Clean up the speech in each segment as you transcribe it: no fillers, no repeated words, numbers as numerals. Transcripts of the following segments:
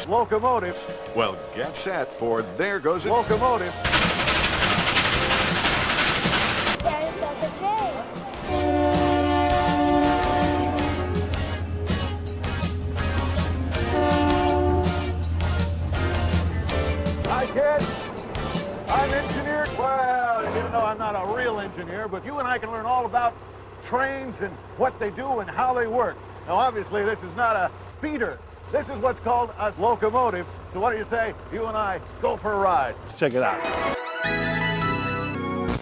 locomotive. Well, get set for There Goes a Locomotive. There's the train. Hi, kids. I'm engineer. Well, even though I'm not a real engineer, but you and I can learn all about trains and what they do and how they work. Now, obviously, this is not a feeder. This is what's called a locomotive. So what do you say? You and I go for a ride. Let's check it out.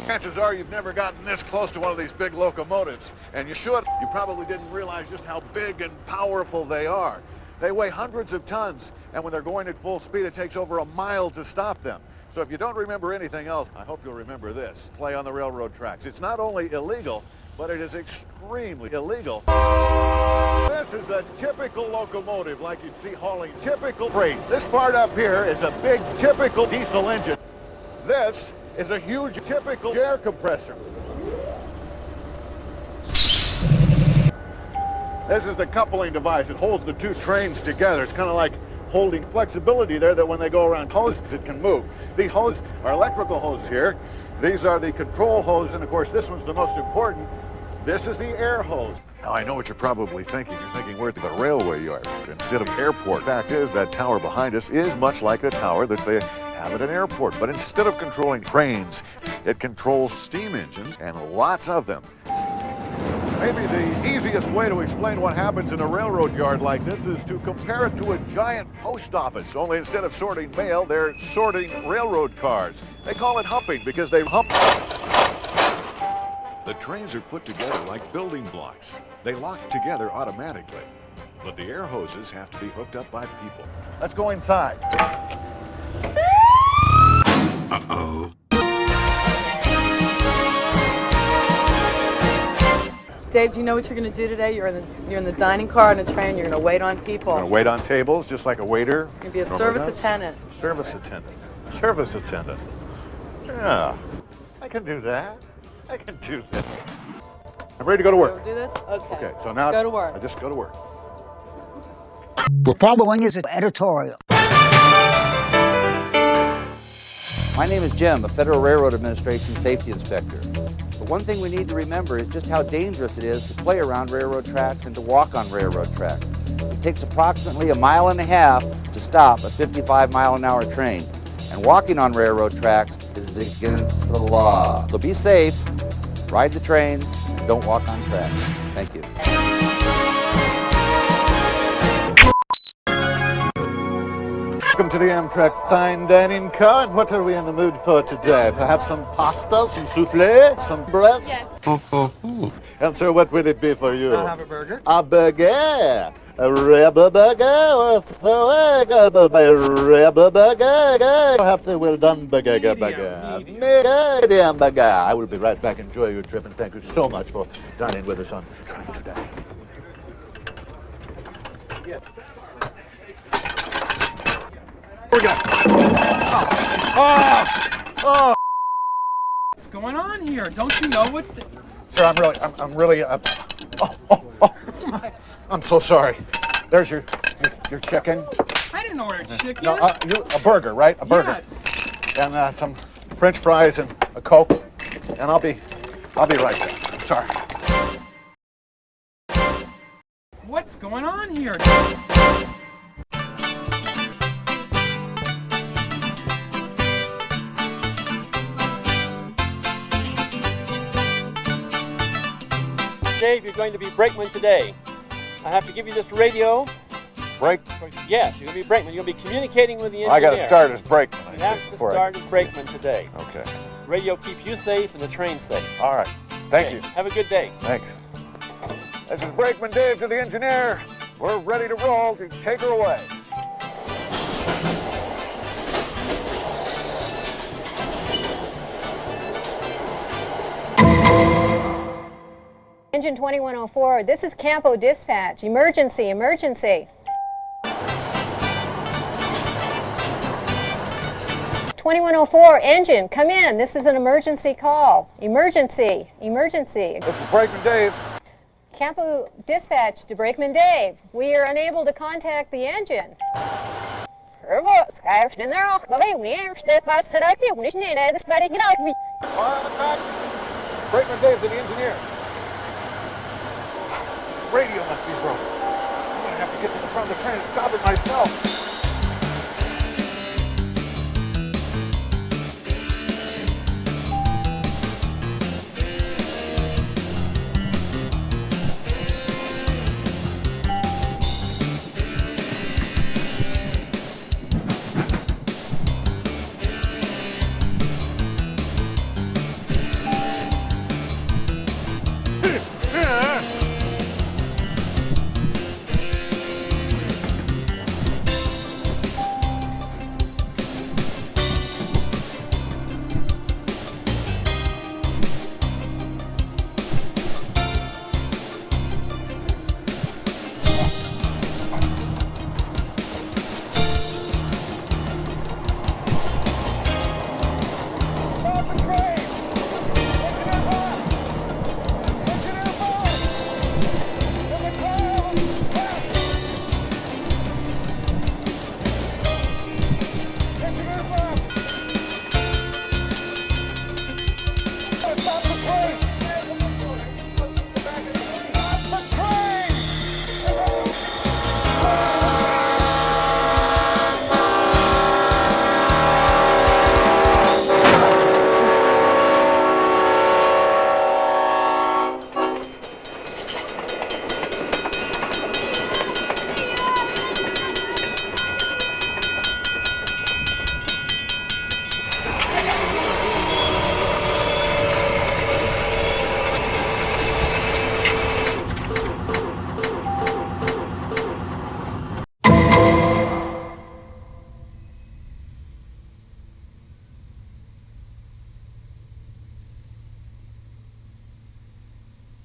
Chances are you've never gotten this close to one of these big locomotives, and you should. You probably didn't realize just how big and powerful they are. They weigh hundreds of tons, and when they're going at full speed, it takes over a mile to stop them. So if you don't remember anything else, I hope you'll remember this. Play on the railroad tracks. It's not only illegal, but it is extremely illegal. This is a typical locomotive like you'd see hauling typical freight. This part up here is a big typical diesel engine. This is a huge typical air compressor. This is the coupling device. It holds the two trains together. It's kind of like holding flexibility there that when they go around hoses, it can move. These hoses are electrical hoses here. These are the control hoses, and of course this one's the most important. This is the air hose. Now I know what you're probably thinking. You're thinking we're at the railway yard instead of airport. Fact is, that tower behind us is much like the tower that they have at an airport. But instead of controlling trains, it controls steam engines, and lots of them. Maybe the easiest way to explain what happens in a railroad yard like this is to compare it to a giant post office, only instead of sorting mail, they're sorting railroad cars. They call it humping because they hump. The trains are put together like building blocks. They lock together automatically, but the air hoses have to be hooked up by people. Let's go inside. Uh-oh. Dave, do you know what you're going to do today? You're in the dining car on a train. You're going to wait on people. I'm going to wait on tables just like a waiter. You're going to be a service attendant. Service attendant. Service attendant. Yeah, I can do that. I can do that. I'm ready to go to work. Do this? Okay. Okay, so now go to work. I just go to work. The following is an editorial. My name is Jim, a Federal Railroad Administration safety inspector. But one thing we need to remember is just how dangerous it is to play around railroad tracks and to walk on railroad tracks. It takes approximately 1.5 miles to stop a 55-mile-an-hour train. And walking on railroad tracks is against the law. So be safe, ride the trains, and don't walk on tracks. Thank you. Welcome to the Amtrak Fine Dining Car. What are we in the mood for today? Perhaps some pasta, some souffle, some bread? Yes. And sir, what would it be for you? I'll have a burger. A burger. A rubber burger. A rubber burger. Perhaps a well done burger. Medium burger. I will be right back. Enjoy your trip, and thank you so much for dining with us on Train Today. Here we go. What's going on here? Don't you know what? Sir, I'm really, I'm so sorry. There's your chicken. I didn't order chicken. No, a burger, right? A burger. Yes. And some French fries and a Coke. And I'll be right there. Sorry. What's going on here? Dave, you're going to be brakeman today. I have to give you this radio. Break? Yes, you're going to be brakeman. You'll be communicating with the engineer. I got to start as brakeman. You have to start as brakeman today. Okay. Radio keeps you safe and the train safe. All right. Thank you. Have a good day. Thanks. This is Brakeman Dave to the engineer. We're ready to roll. Take her away. Engine 2104, this is Campo Dispatch. Emergency, emergency. 2104, engine, come in. This is an emergency call. Emergency, emergency. This is Brakeman Dave. Campo Dispatch to Brakeman Dave. We are unable to contact the engine. Schrijf in der ochtend, we niet steeds maar ze dat niet, niet nee, dat is maar niet nou. Car on the tracks. Brakeman Dave's the engineer. Radio must be broken. I'm gonna have to get to the front of the train and stop it myself.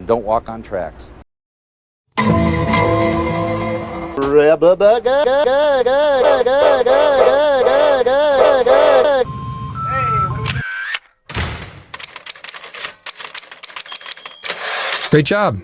Don't walk on tracks. Great job.